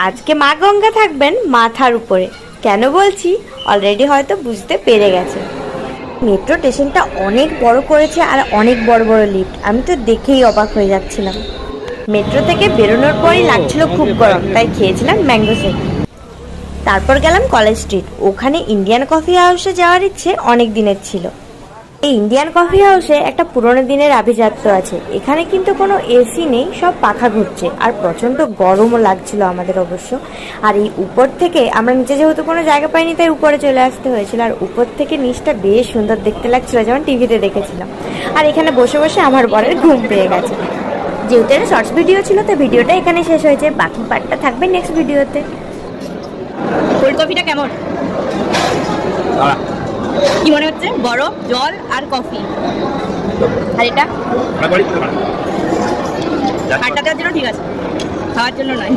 আজকে মা গঙ্গা থাকবেন মাথার উপরে। কেন বলছি অলরেডি হয়তো বুঝতে পেরে গেছে। মেট্রো স্টেশনটা অনেক বড় করেছে আর অনেক বড় বড় লিফট, আমি তো দেখেই অবাক হয়ে যাচ্ছিলাম। মেট্রো থেকে বেরোনোর পরই লাগছিল খুব গরম, তাই খেয়েছিলাম ম্যাঙ্গো শেক। তারপর গেলাম কলেজ স্ট্রিট, ওখানে ইন্ডিয়ান কফি হাউসে যাওয়ার ইচ্ছে অনেক দিনের ছিল। এই ইন্ডিয়ান কফি হাউসে একটা পুরোনো দিনের আভিজাত্য আছে। এখানে কিন্তু কোনো এসি নেই, সব পাখা ঘুরছে আর প্রচণ্ড গরমও লাগছিল আমাদের অবশ্য। আর এই উপর থেকে আমরা নিচে যেহেতু কোনো জায়গা পাইনি তাই উপরে চলে আসতে হয়েছিল। আর উপর থেকে নিচটা বেশ সুন্দর দেখতে লাগছিল, যেমন টিভিতে দেখেছিলাম। আর এখানে বসে বসে আমার বরের ঘুম পেয়ে গেছে। যেহেতু এটা শর্টস ভিডিও ছিল তো ভিডিওটা এখানে শেষ হয়েছে, বাকি পার্টটা থাকবে নেক্সট ভিডিওতে। কোল্ড কফিটা কেমন কি মনে হচ্ছে? বরফ, জল আর কফি। আর এটা আড্ডা দেওয়ার জন্য ঠিক আছে, খাওয়ার জন্য নয়।